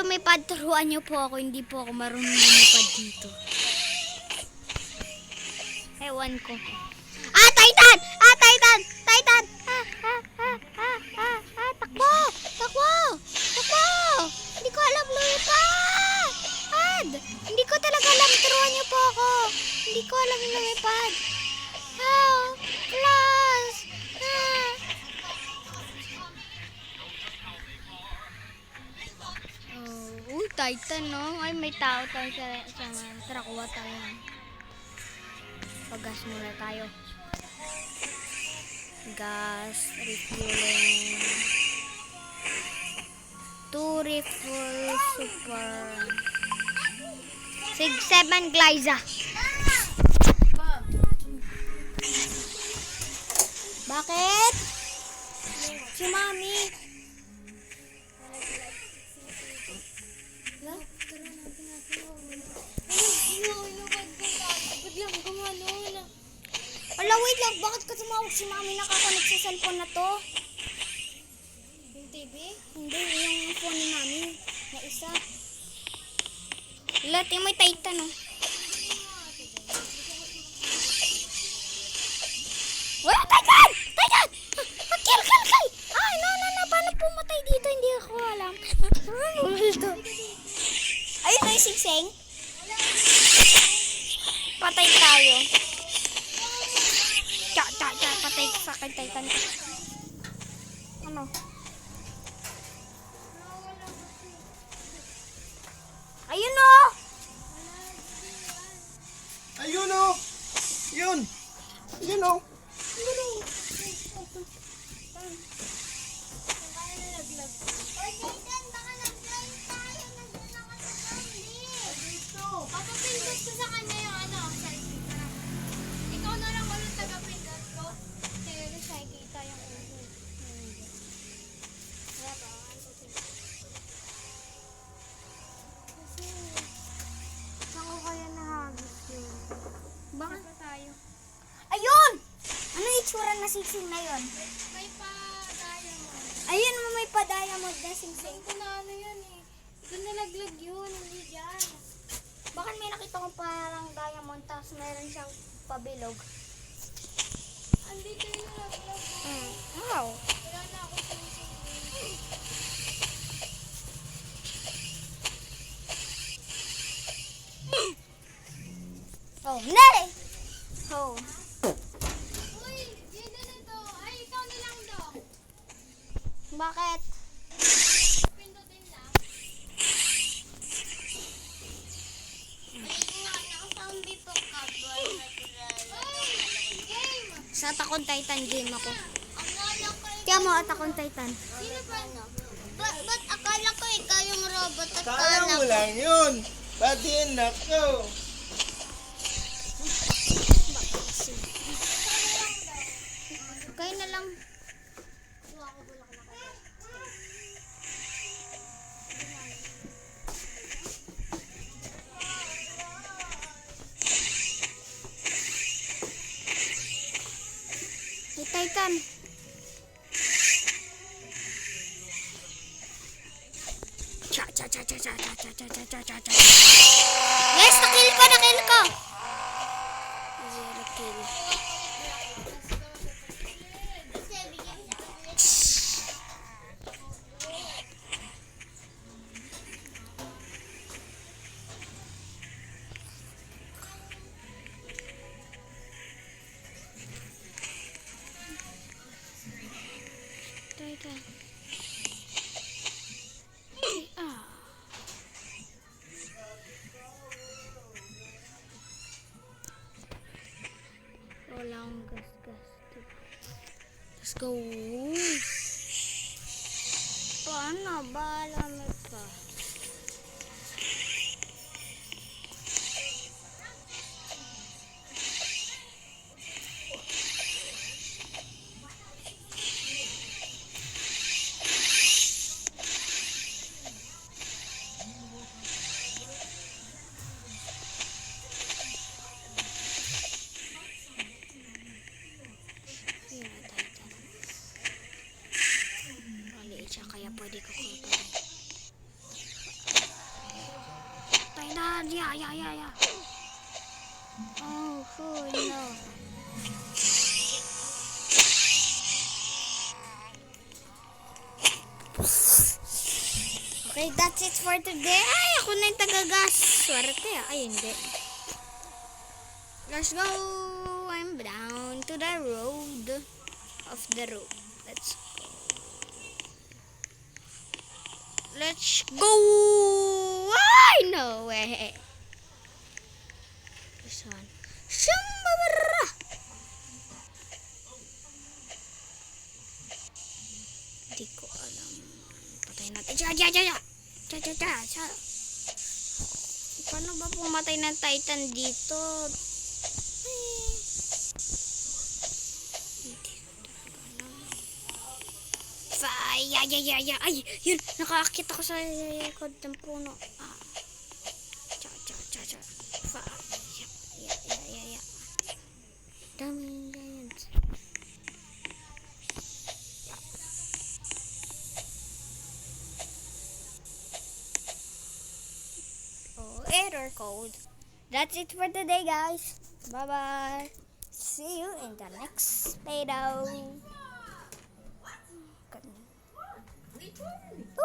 lumipad, turuan niyo po ako. Hindi po ako marunong lumipad dito. Ewan ko. Ah, Titan! Ah, Titan! Titan! Takbo! Takbo! Takbo! Hindi ko alam lumipad! Hindi ko talaga alam. Turuan niyo po ako. Hindi ko alam lumipad. Help! Plus! Titan, no? Ay, may tao tayo sa tara, kuha tayo. Pag-gas muna tayo. Gas, refueling. 2 refuel, super. 7 Glyza. Bakit? Si Mami. Wala, wait lang. Bakit ka tumawag si Mami? Nakakonect sa cellphone na to? Yung TV? Hindi, yung phone ni Mami. Na isa. Lahat yung may Titan, oh. Wala, Titan! Titan! Kill! Ay, no. Paano pumatay dito? Hindi ako alam. Ayun na yung singsing. Patay tayo. Patay sa akin, Titan. Ano? Ayun, oh! Ayun o! Yun! Yun o! Papapindot ko sa kanya yung ano, salita. Ikaw na lang walang taga-pindot ko. Kaya rin siya kita yung ulo. Wala ba? Saan ko kaya nahagis yun? Bakit pa tayo? Ayun! Ano yung itsura na singsing na yun? May pa-diamond. Ayun, may pa-diamond na singsing. Ito na ano yan eh. Doon nalaglag yun, hindi dyan. Bakit may nakita kong parang diamond tapos meron siyang pabilog? Andito yung nalaglag. Wow! Wala na ako sinising. Oh, nere! Oh. Uy, yun na ito. Ay, ikaw na lang daw. Bakit? Pindutin lang. Sa Attack on Titan game ako. Akala ko Kaya mo Attack on Titan. Sino ba no? Ba't akala ko ikaw yung robot at Kala mo lang yun! Pati anak ko! Kaya na lang. Hey, Titan. Yes, nakill ko. Zero kill. Titan. Walang gas. Let's go. Paano ba? Lamig pa. Maliit siya kaya pwede ko kumpara. Yeah. Oh, no. Okay, that's it for today. Ay, ako na yung tagagas. Swerte ah. Ay, hindi. Let's go. I'm down to the road. Of the road. Let's go. Ay, no way. This one. Shambabara. Hindi ko alam. Patayin natin. Cha. Paano ba pumatay ng Titan dito? Ay, yun, nakaakit ako sa likod ng puno. Cha. Ya. Daming giants. Oh, error code. That's it for today, guys. Bye-bye. See you in the next video.